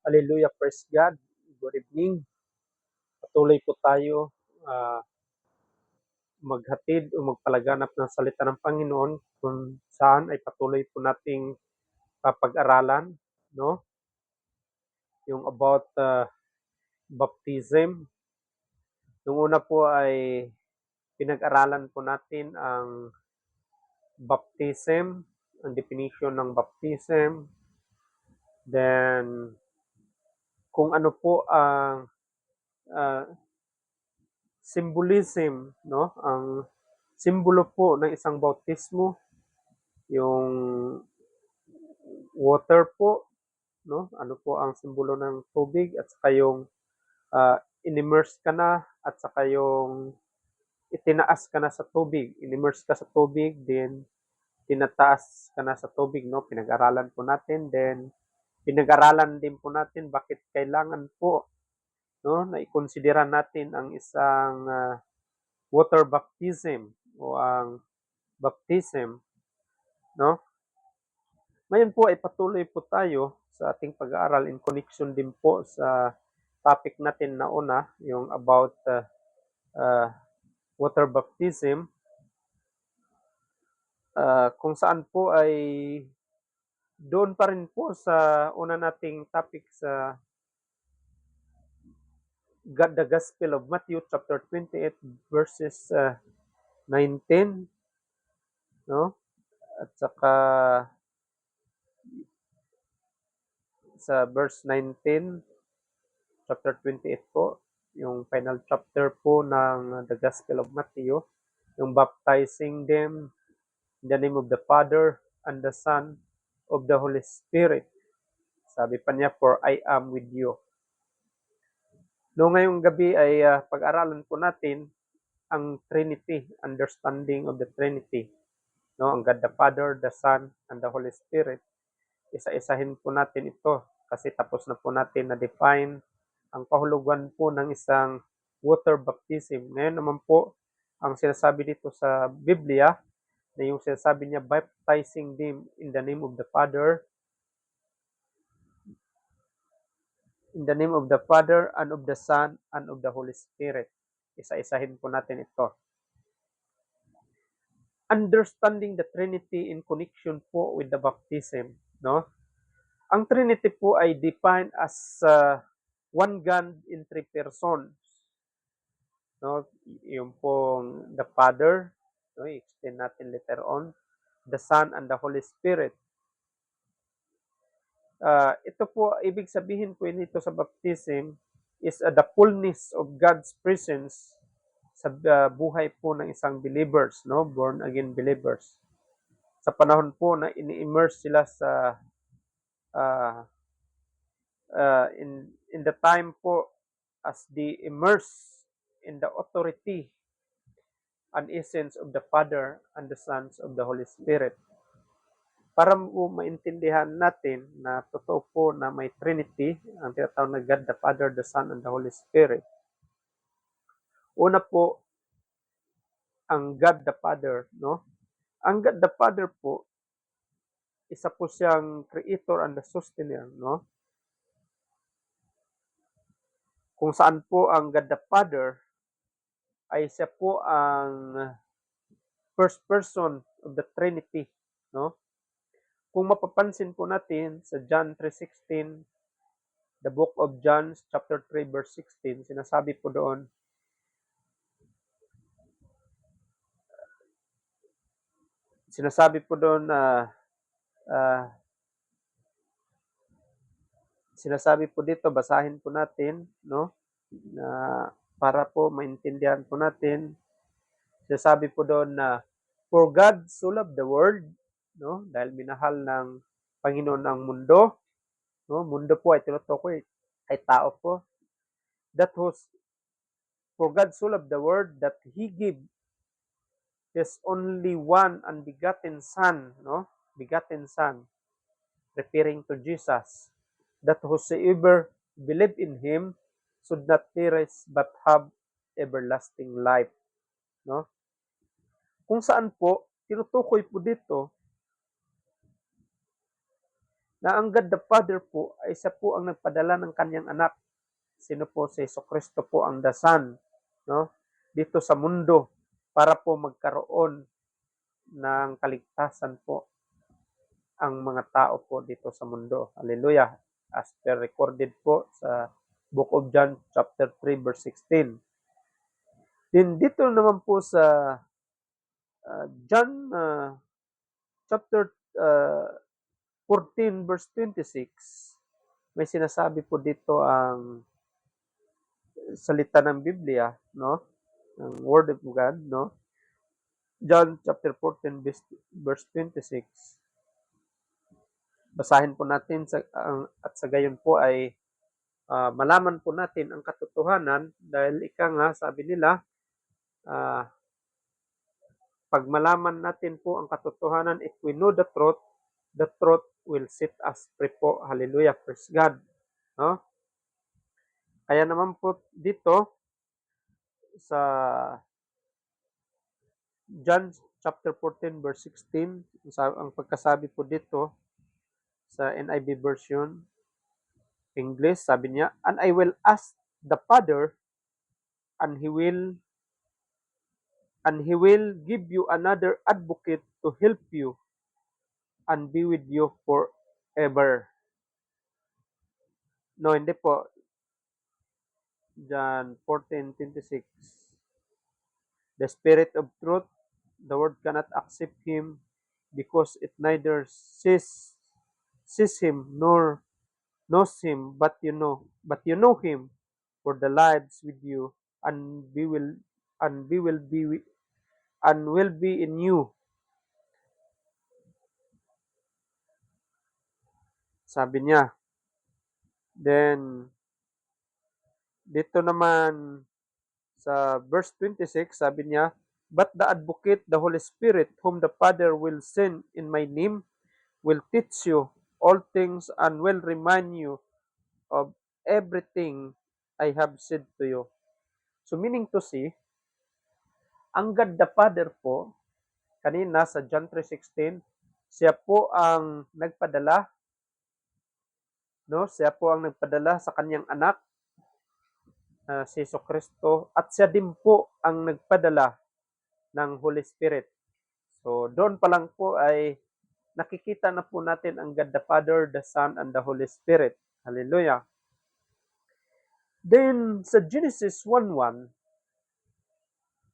Hallelujah, praise God. Good evening. Patuloy po tayo maghatid o magpalaganap ng salita ng Panginoon kung saan ay patuloy po nating papag-aralan, no? Yung about baptism. Nung una po ay pinag-aralan po natin ang baptism, ang definition ng baptism, then kung ano po ang ah, symbolism, no? Ang simbolo po ng isang bautismo, yung water po, no? Ano po ang simbolo ng tubig at saka yung inimmerse ka na at saka yung itinaas ka na sa tubig. Inimmerse ka sa tubig, then tinataas ka na sa tubig, no? Pinag-aralan po natin, then pinag-aralan din po natin bakit kailangan po, no, na ikonsidera natin ang isang water baptism o ang baptism, no? Ngayon po ay patuloy po tayo sa ating pag-aaral in connection din po sa topic natin na una, yung about uh, water baptism, kung saan po ay doon pa rin po sa una nating topic sa God, the Gospel of Matthew chapter 28 verses 19, no? At saka sa verse 19 chapter 28 po, yung final chapter po ng the Gospel of Matthew, yung baptizing them in the name of the Father and the Son of the Holy Spirit. Sabi pa niya, for I am with you. No, ngayong gabi ay pag-aralan po natin ang Trinity, understanding of the Trinity. No, ang God the Father, the Son, and the Holy Spirit. Isa-isahin po natin ito kasi tapos na po natin na define ang kahulugan po ng isang water baptism. Ngayon naman po, ang sinasabi dito sa Biblia, na yung sinasabi niya, baptizing them in the name of the Father, and of the Son, and of the Holy Spirit. Isa-isahin po natin ito. Understanding the Trinity in connection po with the baptism, no? Ang Trinity po ay defined as one God in three persons, no? Yung pong the Father, no? I-explain natin later on, the Son and the Holy Spirit. Ito po, ibig sabihin po nito sa baptism is the fullness of God's presence sa buhay po ng isang believers, no? Born again believers. Sa panahon po na ini-immerse sila sa uh, in the time po as they immerse in the authority and essence of the Father and the Sons of the Holy Spirit. Para po maintindihan natin na totoo po na may Trinity, ang tinatawag na God the Father, the Son, and the Holy Spirit. Una po, ang God the Father, no? Ang God the Father po, isa po siyang creator and the sustainer, no? Kung saan po ang God the Father ay siya po ang first person of the Trinity, no? Kung mapapansin po natin sa John 3:16, the book of John chapter 3 verse 16, sinasabi po doon, na sinasabi po dito, basahin po natin, no? Na para po maintindihan po natin, sinasabi po doon na for God so loved the world, no? Dahil minahal ng Panginoon ang mundo, no? Mundo po ay tinutukoy ay tao po. That was for God so loved the world that He gave His only one unbegotten Son, no? Begotten Son, referring to Jesus, that whosoever believe in Him should not perish but have everlasting life, no? Kung saan po tinutukoy po dito na ang God the Father po ay siya po ang nagpadala ng kanyang anak. Sino po? Si Jesucristo po ang the Son, no? Dito sa mundo para po magkaroon ng kaligtasan po ang mga tao po dito sa mundo. Hallelujah. As per recorded po sa Book of John chapter 3 verse 16. Then dito naman po sa John chapter 14 verse 26, may sinasabi po dito ang salita ng Biblia, no? Ang Word of God, no? John chapter 14 verse 26. Basahin po natin at sa gayon po ay malaman po natin ang katotohanan dahil ika nga sabi nila, uh, pag malaman natin po ang katotohanan, if we know the truth will set us free po. Hallelujah, praise God. No? Kaya naman po dito sa John chapter 14 verse 16, ang pagkasabi po dito sa NIV version, English, sabi niya, and I will ask the Father and he will give you another advocate to help you and be with you forever. No, hindi po. John 14:26. The Spirit of truth, the world cannot accept him because it neither sees him nor knows him, but you know him, for the lives with you, and we will be in you. Sabi niya. Then dito naman sa verse 26, sabi niya, but the advocate, the Holy Spirit, whom the Father will send in my name, will teach you all things and will remind you of everything I have said to you. So meaning to say, ang God the Father po, kanina sa John 3:16, siya po ang nagpadala, no? Siya po ang nagpadala sa kanyang anak, si Jesucristo, at siya din po ang nagpadala ng Holy Spirit. So doon pa lang po ay nakikita na po natin ang God the Father, the Son, and the Holy Spirit. Hallelujah. Then sa Genesis 1:1,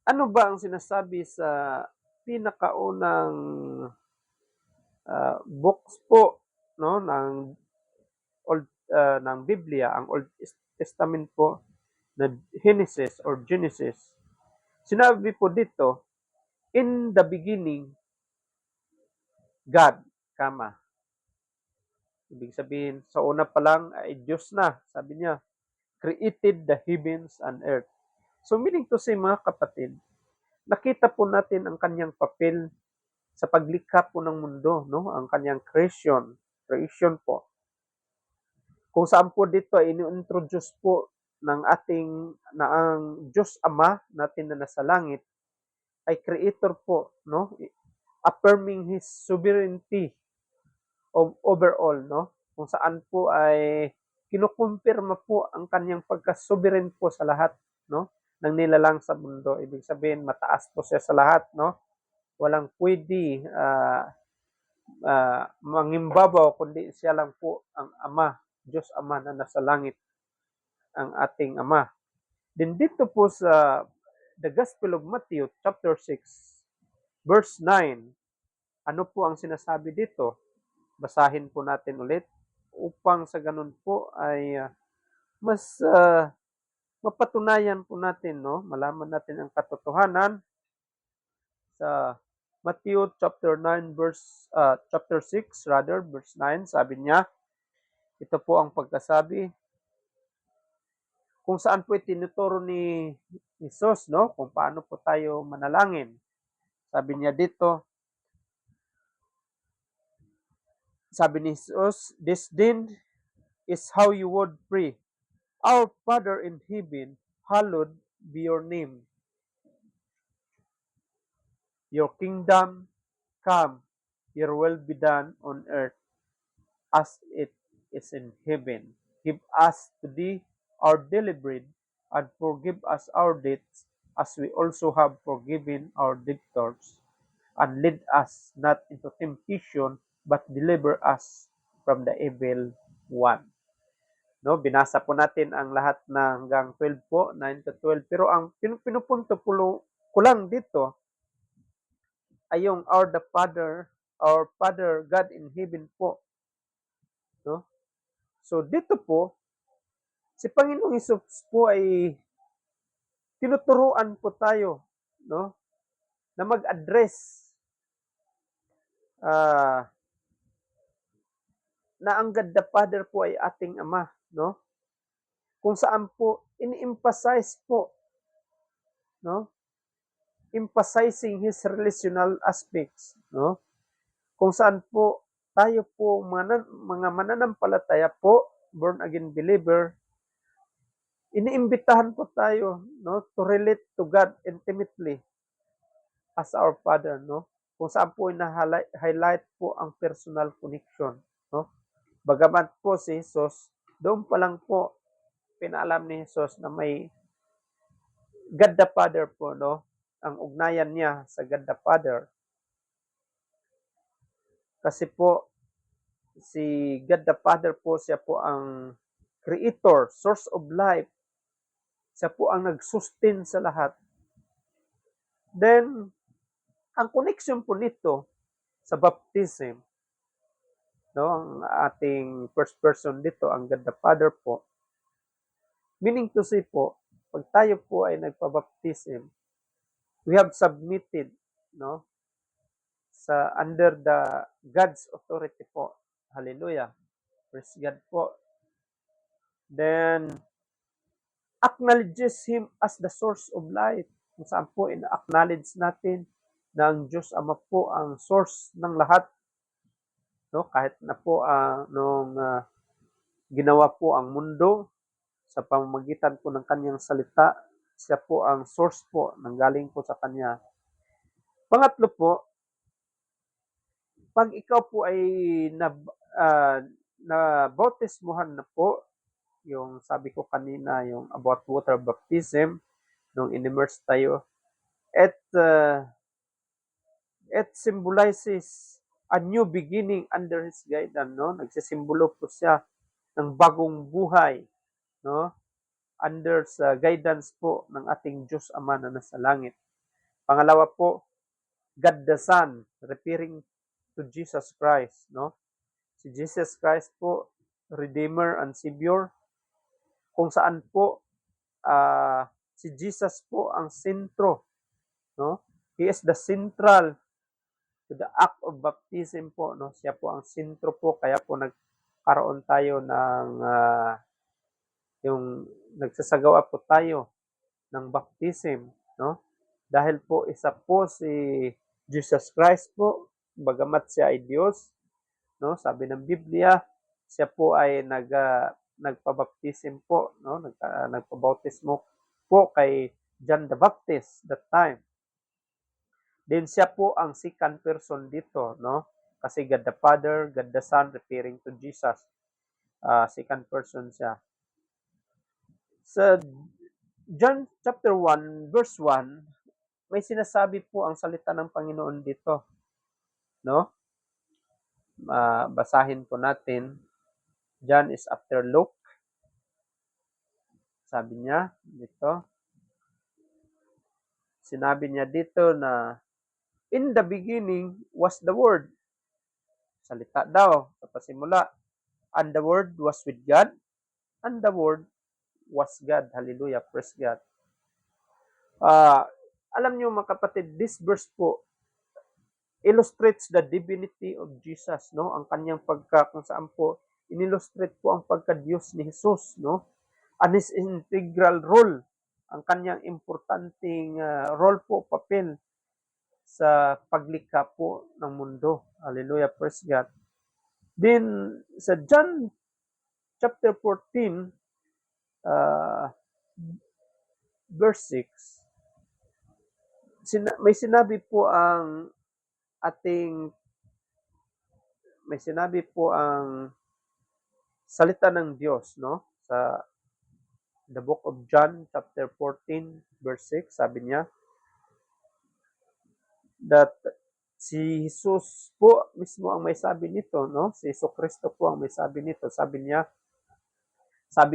ano ba ang sinasabi sa pinakaunang books po, no, ng Biblia, ang Old Testament po na Genesis. Sinabi po dito, in the beginning, God, kama. Ibig sabihin, sa una pa lang ay Diyos na. Sabi niya, created the heavens and earth. So meaning to say, mga kapatid, nakita po natin ang kanyang papel sa paglikha po ng mundo, no? Ang kanyang creation po. Kung saan po dito ay ini-introduce po ng na ang Diyos Ama natin na nasa langit ay creator po, no? Affirming his sovereignty over all, no? Kung saan po ay kinukumpirma po ang kanyang pagka-sovereign po sa lahat, no? Ng nilalang sa mundo. Ibig sabihin, mataas po siya sa lahat, no? Walang pwede mangimbabaw kundi siya lang po ang Ama, Diyos Ama na nasa langit, ang ating Ama. Then dito po sa the Gospel of Matthew chapter 6 verse 9, ano po ang sinasabi dito? Basahin po natin ulit upang sa ganun po ay mas mapatunayan po natin, no? Malaman natin ang katotohanan sa Matthew chapter 9 chapter 6 verse 9, sabi niya, ito po ang pagkasabi kung saan po itinuturo ni Jesus, no? Kung paano po tayo manalangin. Sabi niya dito, sabi ni Jesus, this then is how you would pray. Our Father in heaven, hallowed be your name. Your kingdom come, your will be done on earth as it is in heaven. Give us today our daily bread, and forgive us our debts, as we also have forgiven our debtors. And lead us not into temptation, but deliver us from the evil one. No, binasa po natin ang lahat na hanggang 12 po, 9 to 12. Pero ang pinupunto ko lang dito ay yung our Father God in heaven po, no? So dito po si Panginoong Hesus po ay tinuturuan po tayo, no, na mag-address ah na ang God the Father po ay ating Ama, no? Kung saan po ini-emphasize po, no? Emphasizing his relational aspects, no? Kung saan po tayo po mga mananampalataya po, born again believer, iniimbitahan po tayo, no, to relate to God intimately as our Father, no? Kung saan po highlight po ang personal connection, no? Bagamat po si Jesus, doon pa lang po pinaalam ni Jesus na may God the Father po, no? Ang ugnayan niya sa God the Father. Kasi po, si God the Father po, siya po ang creator, source of life. Siya po ang nag-sustain sa lahat. Then, ang connection po nito sa baptism, no, ang ating first person dito, ang God the Father po, meaning to say po, pag tayo po ay nagpabaptism, we have submitted, no, sa under the God's authority po. Hallelujah. Praise God po. Then, acknowledges Him as the source of life. Kung saan po ina-acknowledge natin na ang Diyos Ama po ang source ng lahat. No? Kahit na po nung ginawa po ang mundo sa pamamagitan po ng kanyang salita, siya po ang source po nang galing po sa kanya. Pangatlo po, pag ikaw po ay na bautismuhan na po, yung sabi ko kanina, yung about water baptism, nung in-immerse tayo, it symbolizes a new beginning under His guidance, no? Nagsisimbolo po siya ng bagong buhay, no? Under sa guidance po ng ating Diyos Ama na nasa langit. Pangalawa po, God the Son, referring to Jesus Christ, no? Si Jesus Christ po, Redeemer and Savior, kung saan po si Jesus po ang sentro, no? He is the central to the act of baptism po, no? Siya po ang sentro po, kaya po nagkaroon tayo ng yung nagsasagawa po tayo ng baptism, no? Dahil po isa po si Jesus Christ po, bagamat siya ay Diyos, no? Sabi ng Biblia, siya po ay nagpabaptism po, no? Nagpabautismo po kay John the Baptist that time. Then siya po ang second person dito, no? Kasi God the Father, God the Son, referring to Jesus. Second person siya. Sa John chapter 1, verse 1, may sinasabi po ang salita ng Panginoon dito, no? Basahin po natin. John is after Luke. Sabi niya dito, sinabi niya dito na in the beginning was the Word. Salita daw sa pasimula. And the Word was with God, and the Word was God. Hallelujah. Praise God. Alam niyo mga kapatid, this verse po illustrates the divinity of Jesus, no? Ang kanyang kung saan po inillustrate po ang pagka-Diyos ni Jesus, no? And his integral role, ang kanyang importanteng role po, papel sa paglikha po ng mundo. Hallelujah, praise God. Then, sa John chapter 14, verse 6, may sinabi po ang salita ng Diyos, no? Sa the book of John, chapter 14, verse 6, sabi niya that si Jesus po mismo ang may sabi nito, no? Si Jesucristo po ang may sabi nito. Sabi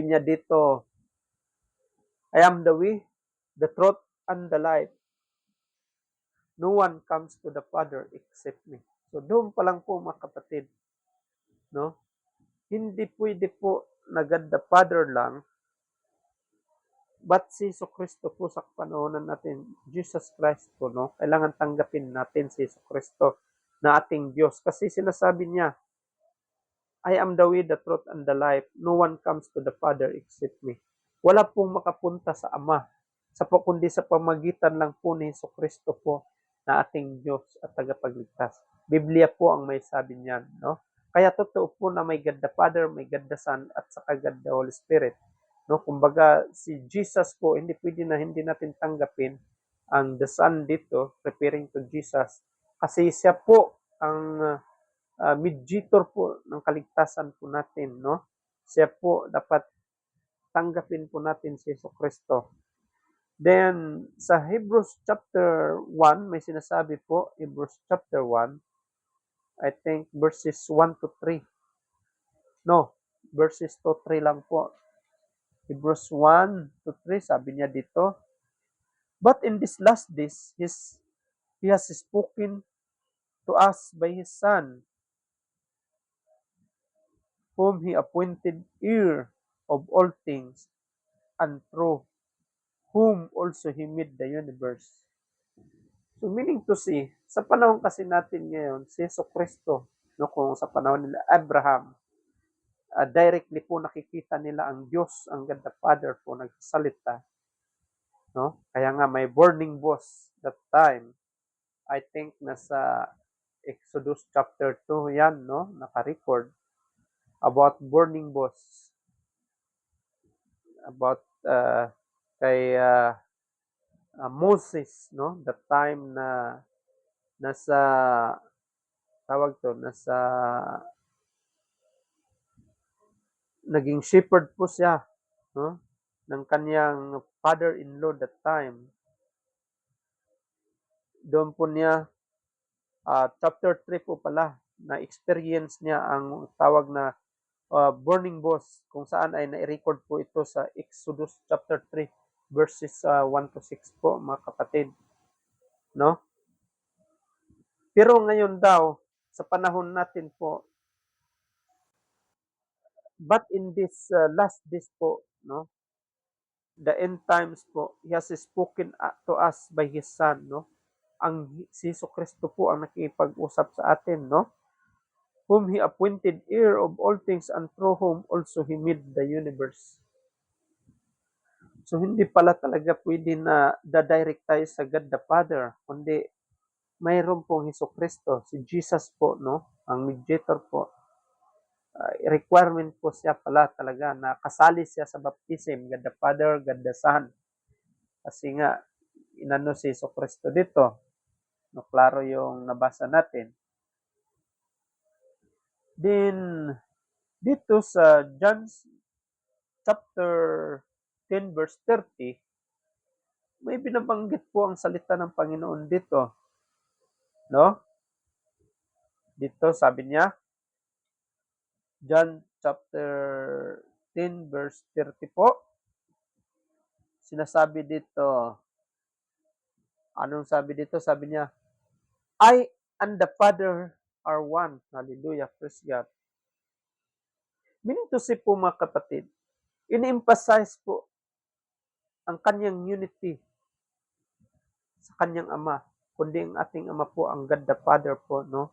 niya dito, I am the way, the truth, and the life. No one comes to the Father except me. So doon pa lang po mga kapatid, no? Hindi pwede po na God the Father lang, but si Jesucristo po sa panahon natin, Jesus Christ po, no? Kailangan tanggapin natin si Jesucristo na ating Diyos. Kasi sinasabi niya, I am the way, the truth, and the life. No one comes to the Father except me. Wala pong makapunta sa Ama kundi sa pamagitan lang po ni Jesucristo po na ating Diyos at tagapagligtas. Biblia po ang may sabi niyan, no? Kaya totoo po na may God the Father, may God the Son, at saka God the Holy Spirit. No, kumbaga si Jesus po hindi natin tanggapin ang the Son dito referring to Jesus kasi siya po ang mediator po ng kaligtasan po natin, no? Siya po dapat tanggapin po natin si Jesucristo. Then sa Hebrews chapter 1 may sinasabi po, Hebrews chapter 1, I think verses 1 to 3. No, verses 2 3 lang po. Hebrews 1 to 3, sabi niya dito, but in this last days, He has spoken to us by His Son, whom He appointed heir of all things, and through whom also He made the universe. So meaning to say, sa panahon kasi natin ngayon, si Jesucristo, no, kung sa panahon nila Abraham, directly po nakikita nila ang Diyos, ang God the Father po nagsasalita. No? Kaya nga may burning bush that time. I think nasa Exodus chapter 2 yan, no? Naka-record about burning bush. About kay Moses, no? The time na nasa naging shepherd po siya, no? Ng kanyang father-in-law that time. Doon po niya chapter 3 po pala na experience niya ang tawag na burning bush kung saan ay na-record po ito sa Exodus chapter 3 verses 1 to 6 po mga kapatid, no? Pero ngayon daw sa panahon natin po, but in this last days po, no, the end times po, He has spoken to us by His Son, no? Ang si Jesucristo po ang nakikipag-usap sa atin, no? Whom He appointed heir of all things, and through whom also He made the universe. So hindi pala talaga pwede na da-direct tayo sa God the Father, kundi mayroon pong Jesucristo, si Jesus po, no? Ang mediator po. Requirement po siya pala talaga na kasali siya sa baptism, God the Father, God the Son. Kasi nga, inano si Jesucristo dito, no, klaro yung nabasa natin. Then, dito sa John chapter 10 verse 30, may binabanggit po ang salita ng Panginoon dito. No? Dito sabi niya, John chapter 10 verse 30 po, sinasabi dito, anong sabi dito? Sabi niya, I and the Father are one. Hallelujah, praise God. Meaning to say po mga kapatid, in-emphasize po ang kanyang unity sa kanyang Ama, kundi ang ating Ama po ang God the Father po, no?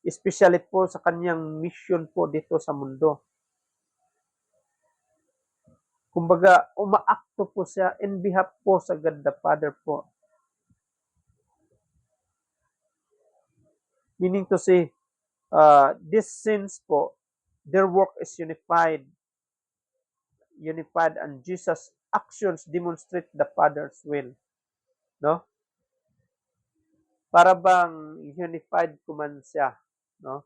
Especially po sa kanyang mission po dito sa mundo. Kumbaga, umaakto po siya in behalf po sa God the Father po. Meaning to say, these sins po, their work is unified, and Jesus' actions demonstrate the Father's will. No? Para bang unified kuman siya, no?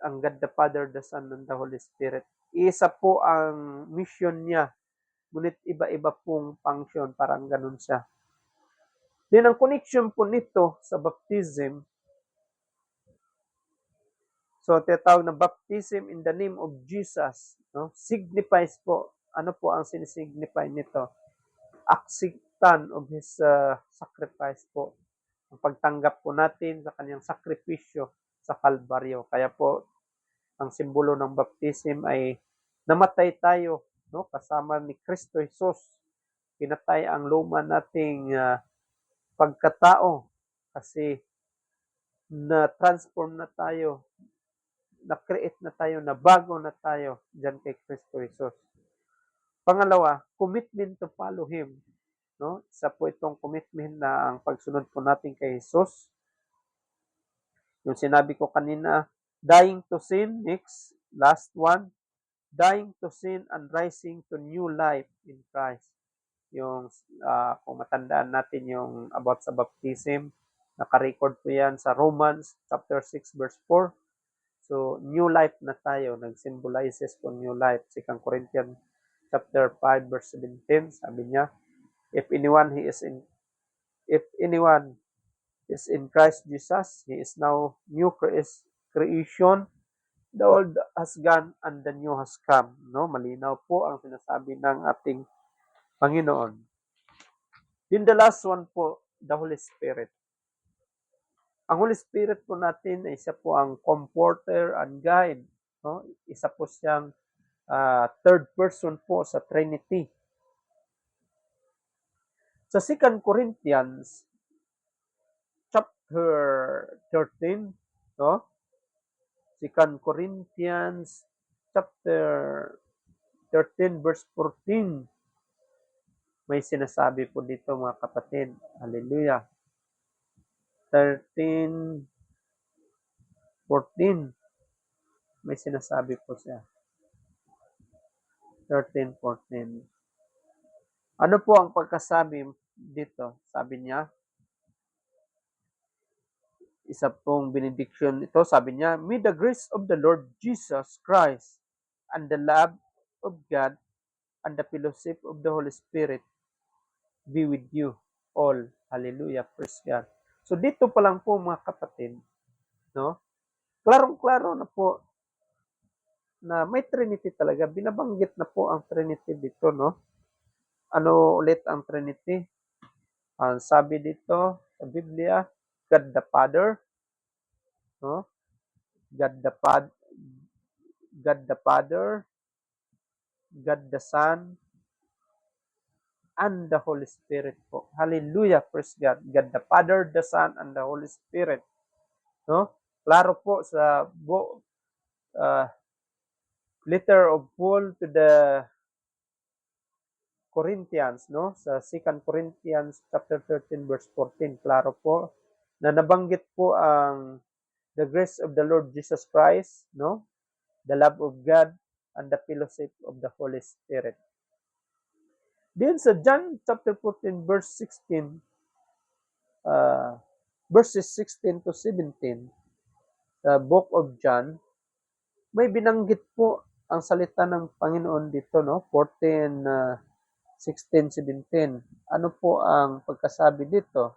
ang God the Father, the Son, and the Holy Spirit. Isa po ang mission niya, ngunit iba-iba pong function, parang ganun siya. Then ang connection po nito sa baptism, so tinatawag na baptism in the name of Jesus, no? Signifies po, ano po ang sinisignify nito? Acceptance of His sacrifice po. Ang pagtanggap po natin sa kanyang sakripisyo sa Kalbaryo. Kaya po, ang simbolo ng baptism ay namatay tayo, no? Kasama ni Kristo Jesus. Pinatay ang luma nating pagkatao kasi na-transform na tayo, na-create na tayo, na bago na tayo dyan kay Kristo Jesus. Pangalawa, commitment to follow Him. No? Isa po itong commitment na ang pagsunod po natin kay Jesus. Yung sinabi ko kanina, dying to sin, next, last one, dying to sin and rising to new life in Christ. Yung kung matandaan natin yung about sa baptism, naka-record po yan sa Romans chapter 6 verse 4. So, new life na tayo, nag-symbolizes po new life. 2 Corinthians chapter 5 verse 17, sabi niya, if anyone is in Christ Jesus, he is now new creation. The old has gone and the new has come. No, malinaw po ang sinasabi ng ating Panginoon. Then the last one po, the Holy Spirit. Ang Holy Spirit po natin ay isa po ang comforter and guide. No? Isa po siyang third person po sa Trinity. Sa 2 Corinthians chapter 13, no? 2 Corinthians chapter 13 verse 14. May sinasabi po dito mga kapatid. Hallelujah. 13:14. May sinasabi po siya. 13:14. Ano po ang pagkasabi dito? Sabi niya, isa pong benediction ito, sabi niya, may the grace of the Lord Jesus Christ and the love of God and the fellowship of the Holy Spirit be with you all. Hallelujah. Praise God. So dito pa lang po mga kapatid, no? Klarong-klaro na po na may Trinity talaga. Binabanggit na po ang Trinity dito, no? Ano ulit ang Trinity? Ang sabi dito sa Biblia, God the Father, no? God the Father, God the Father, God the Son, and the Holy Spirit po. Hallelujah, praise God. God the Father, the Son, and the Holy Spirit. No? Klaro po sa letter of Paul to the Corinthians, no? Sa 2 Corinthians chapter 13 verse 14, klaro po na nabanggit po ang the grace of the Lord Jesus Christ, no? The love of God and the fellowship of the Holy Spirit. Then sa John chapter 14 verse 16, verses 16 to 17, sa book of John, may binanggit po ang salita ng Panginoon dito, no? 14, 16, 17. Ano po ang pagkasabi dito?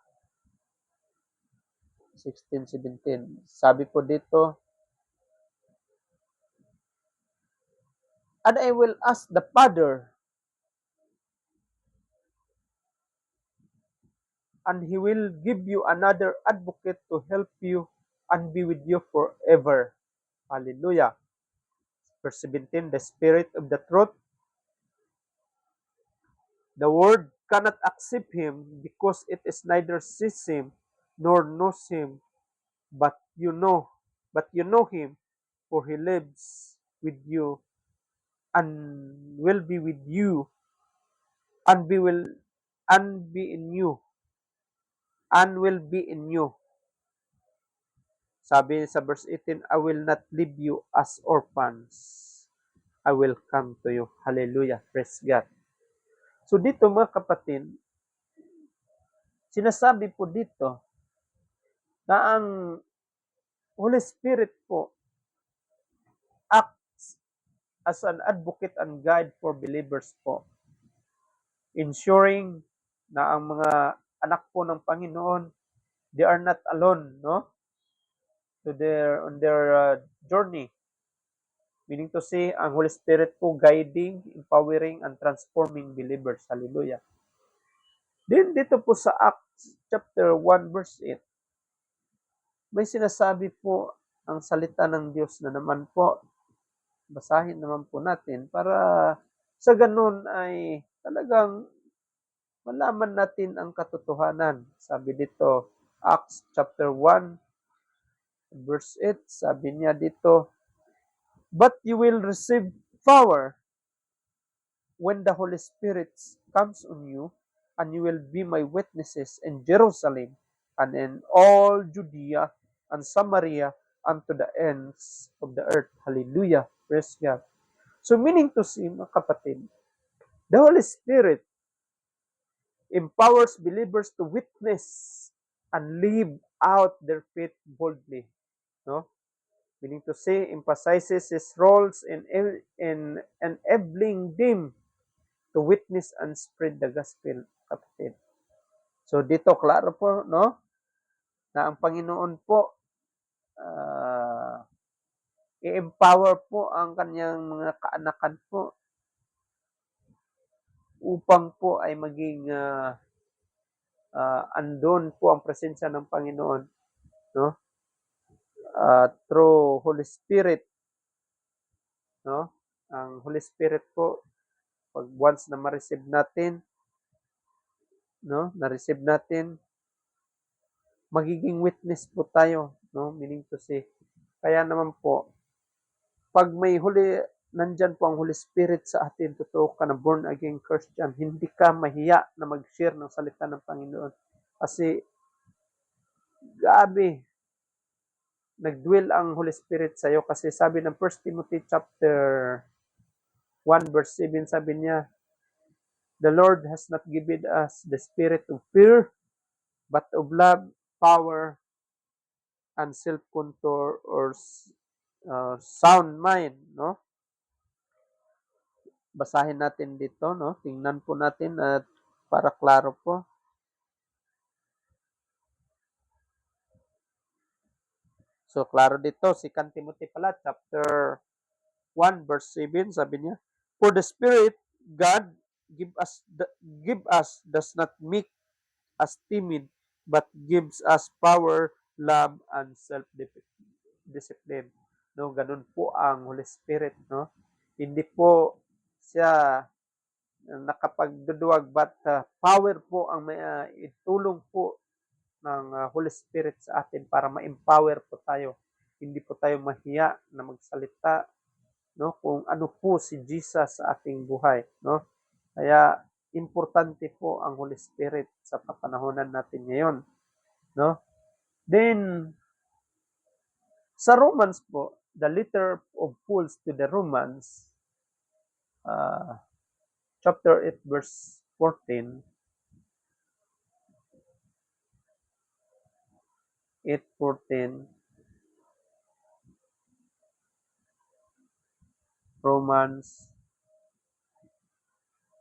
16, 17. Sabi po dito, and I will ask the Father, and He will give you another advocate to help you and be with you forever. Hallelujah. Verse 17, the Spirit of the truth, the world cannot accept Him because it is neither sees Him nor knows Him, but you know Him, for He lives with you and will be with you and be in you and will be in you. Sabi sa verse 18, I will not leave you as orphans. I will come to you. Hallelujah. Praise God. So dito mga kapatid, sinasabi po dito na ang Holy Spirit po as an advocate and guide for believers po, ensuring na ang mga anak po ng Panginoon, they are not alone, no? On their journey. Meaning to say, ang Holy Spirit po guiding, empowering, and transforming believers. Hallelujah. Then dito po sa Acts chapter 1 verse 8, may sinasabi po ang salita ng Diyos na naman po, basahin naman po natin para sa ganun ay talagang malaman natin ang katotohanan. Sabi dito, Acts chapter 1 verse 8, sabi niya dito, "But you will receive power when the Holy Spirit comes on you, and you will be my witnesses in Jerusalem and in all Judea and Samaria unto the ends of the earth." Hallelujah. Praise God. So meaning to say, mga kapatid, the Holy Spirit empowers believers to witness and live out their faith boldly. No? Meaning to say, emphasizes his roles in enabling them to witness and spread the gospel, kapatid. So dito klaro po, no, na ang Panginoon po i-empower po ang kanyang mga kaanakan po upang po ay maging andon po ang presensya ng Panginoon, no? Through Holy Spirit, no? Ang Holy Spirit po, pag once na ma-receive natin, no, na-receive natin, magiging witness po tayo, no? Meaning to say, kaya naman po, pag may nandyan po ang Holy Spirit sa atin, totoo ka na born again Christian, hindi ka mahiya na mag-share ng salita ng Panginoon. Kasi, grabe, nag-dwell ang Holy Spirit sa iyo. Kasi sabi ng 1 Timothy chapter 1 verse 7, sabi niya, "The Lord has not given us the spirit of fear, but of love, power, and self-control or sound mind." No? Basahin natin dito, no? Tingnan po natin at para klaro po. So, klaro dito, si Timothy pala, chapter 1, verse 7, sabi niya, "For the Spirit God give us does not make us timid, but gives us power, love, and self-discipline." No, ganun po ang Holy Spirit, no? Hindi po siya nakapagduduwag, but power po ang may itulong po ng Holy Spirit sa atin para ma-empower po tayo. Hindi po tayo mahiya na magsalita, no, kung ano po si Jesus sa ating buhay, no? Kaya importante po ang Holy Spirit sa kapanahonan natin ngayon, no? Then sa Romans po, the letter of Paul to the Romans, chapter 8 verse 14, 8:14, Romans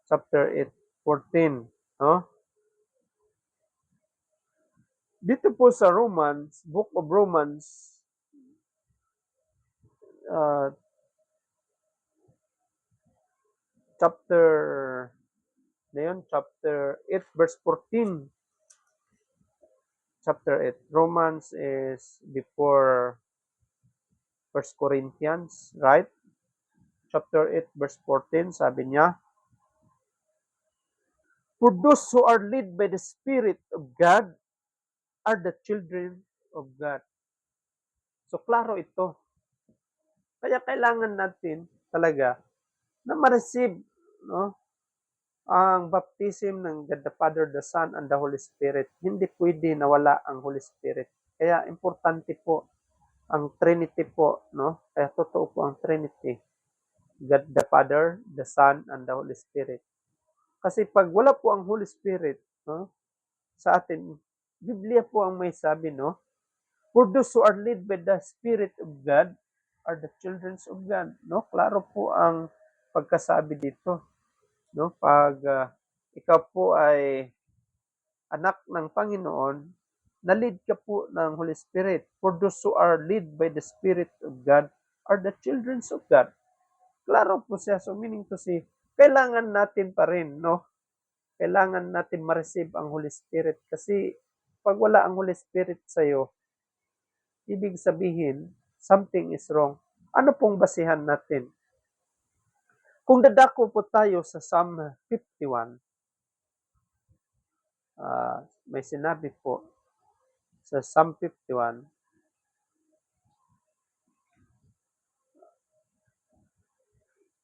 chapter 8:14, no? Dito po sa Romans, Book of Romans, uh, chapter chapter 8 verse 14. Chapter 8. Romans is before 1 Corinthians, right? Chapter 8 verse 14, sabi niya, "For those who are led by the Spirit of God are the children of God." So, klaro ito. Kaya kailangan natin talaga na ma-receive, no, ang baptism ng God the Father, the Son, and the Holy Spirit. Hindi pwede nawala ang Holy Spirit. Kaya importante po ang Trinity po, no? Kaya totoo po ang Trinity. God the Father, the Son, and the Holy Spirit. Kasi pag wala po ang Holy Spirit, no, sa atin, Biblia po ang may sabi, no? For those who are led by the Spirit of God are the children of God. No? Klaro po ang pagkasabi dito. No? Pag ikaw po ay anak ng Panginoon, na-lead ka po ng Holy Spirit. For those who are led by the Spirit of God are the children of God. Klaro po siya. So meaning to say, kailangan natin pa rin, no? Kailangan natin ma-receive ang Holy Spirit kasi pag wala ang Holy Spirit sa'yo, ibig sabihin, something is wrong. Ano pong basihan natin? Kung dadako po tayo sa Psalm 51, may sinabi po sa Psalm 51,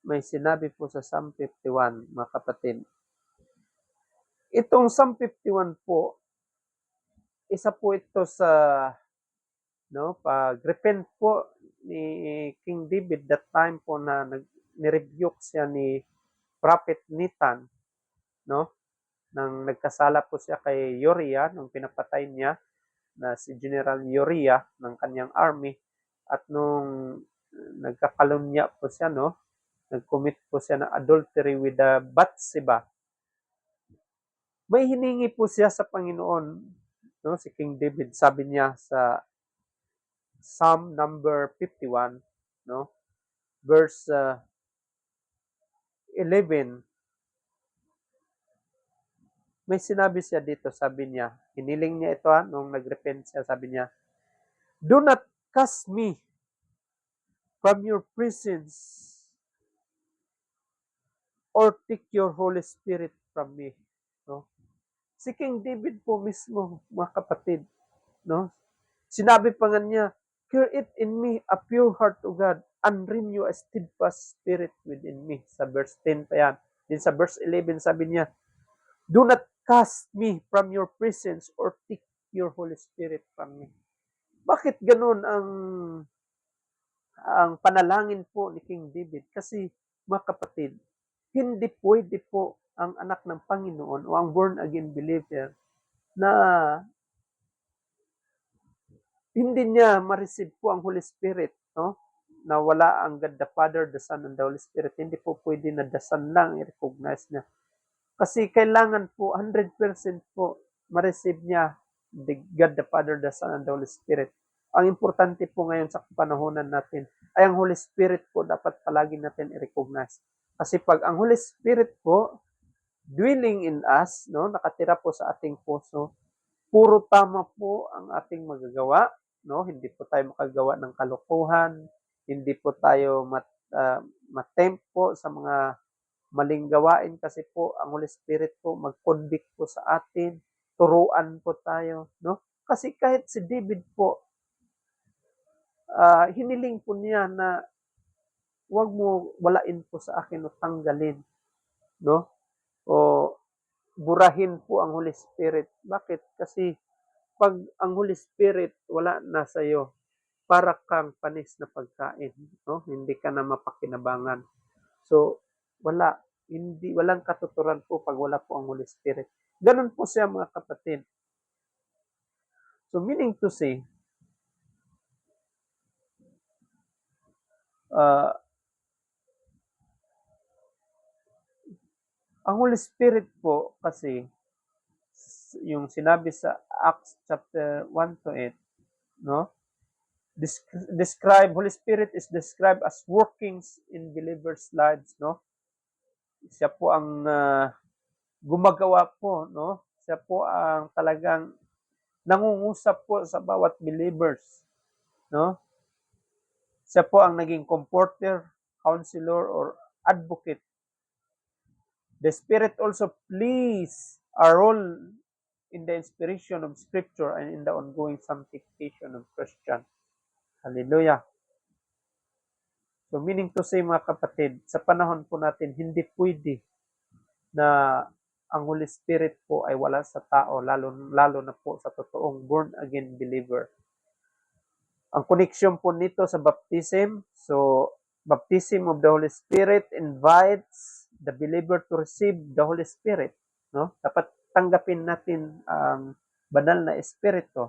may sinabi po sa Psalm 51, mga kapatid. Itong Psalm 51 po, isa po ito sa pag-repent po ni King David that time po na ni-rebuke siya ni Prophet Nathan, no? Nang nagkasala po siya kay Uriah nung pinapatay niya na si General Uriah ng kanyang army at nung nagkakalunya po siya, no? Nag-commit po siya ng adultery with Bathsheba. May hiningi po siya sa Panginoon, no? Si King David, sabi niya sa Psalm number 51, no? Verse 11. May sinabi siya dito, sabi niya, hiniling niya ito nung nag-repent siya, sabi niya, "Do not cast me from your presence or take your Holy Spirit from me." No? Si King David po mismo, mga kapatid, no? Sinabi pa nga niya, "Create in me a pure heart, O God, and renew a steadfast spirit within me." Sa verse 10 pa yan. Din sa verse 11, sabi niya, "Do not cast me from your presence or take your Holy Spirit from me." Bakit ganun ang panalangin po ni King David? Kasi, mga kapatid, hindi pwede po ang anak ng Panginoon o ang born-again believer na hindi niya ma-receive po ang Holy Spirit, no? Na wala ang God the Father, the Son, and the Holy Spirit. Hindi po pwede na the Son lang i-recognize niya. Kasi kailangan po 100% po ma-receive niya the God the Father, the Son, and the Holy Spirit. Ang importante po ngayon sa kapanahonan natin ay ang Holy Spirit po dapat palagi natin i-recognize. Kasi pag ang Holy Spirit po dwelling in us, no, nakatira po sa ating puso, puro tama po ang ating magagawa, no? Hindi po tayo makagawa ng kalokohan, hindi po tayo matempt po sa mga maling gawain kasi po ang Holy Spirit po mag-convict po sa atin, turuan po tayo, no? Kasi kahit si David po, hiniling po niya na wag mo walain po sa akin o tanggalin, no? O burahin po ang Holy Spirit. Bakit? Kasi pag ang Holy Spirit wala na sa iyo, para kang panis na pagkain, no? Hindi ka na mapakinabangan. So, walang katuturan po pag wala po ang Holy Spirit. Ganun po siya, mga kapatid. So, meaning to say, ang Holy Spirit po kasi, yung sinabi sa Acts chapter 1 to 8, no? Holy Spirit is described as workings in believers' lives, no? Siya po ang gumagawa po, no? Siya po ang talagang nangungusap po sa bawat believers, no? Siya po ang naging comforter, counselor, or advocate. The Spirit also plays a role in the inspiration of Scripture and in the ongoing sanctification of Christian. Hallelujah. So meaning to say, mga kapatid, sa panahon po natin, hindi pwede na ang Holy Spirit po ay wala sa tao, lalo na po sa totoong born-again believer. Ang connection po nito sa baptism, so baptism of the Holy Spirit invites the believer to receive the Holy Spirit, no? Dapat tanggapin natin ang banal na espiritu,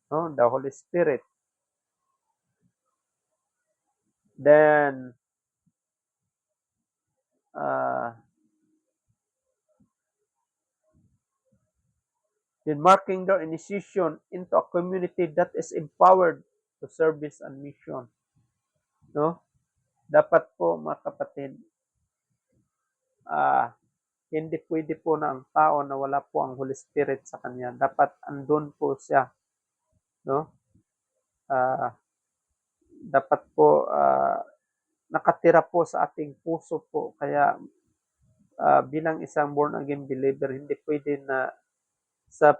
no? The Holy Spirit. Then, uh, then marking their initiation into a community that is empowered to service and mission. No? Dapat po mga kapatid, ah, hindi pwede po na ang tao na wala po ang Holy Spirit sa kanya. Dapat andun po siya. No? Ah, dapat po nakatira po sa ating puso po. Kaya bilang isang born again believer, hindi pwede na sa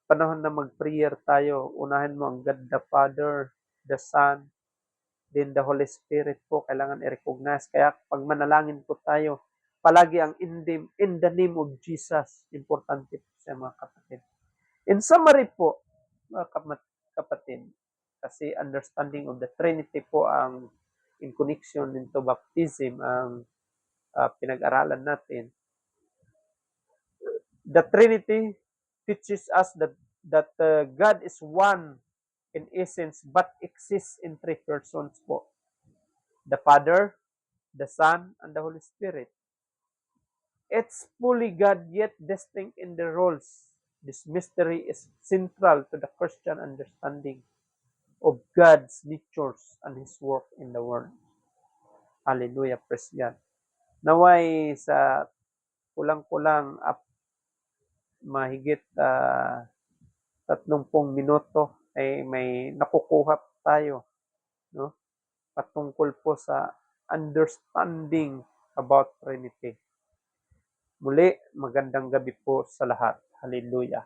panahon na mag-prayer tayo, unahin mo ang God the Father, the Son, then the Holy Spirit po, kailangan i-recognize. Kaya pag manalangin po tayo, palagi ang in the name of Jesus. Importante po siya mga kapatid. In summary po, mga kapatid, kasi understanding of the Trinity po ang in connection into baptism ang pinag-aralan natin. The Trinity teaches us that God is one in essence but exists in three persons po. The Father, the Son, and the Holy Spirit. It's fully God yet distinct in their roles. This mystery is central to the Christian understanding of God's natures and His work in the world. Hallelujah, praise God. Naway sa kulang-kulang mahigit 30 minuto ay may nakukuha tayo, no? Patungkol po sa understanding about Trinity. Muli, magandang gabi po sa lahat. Hallelujah.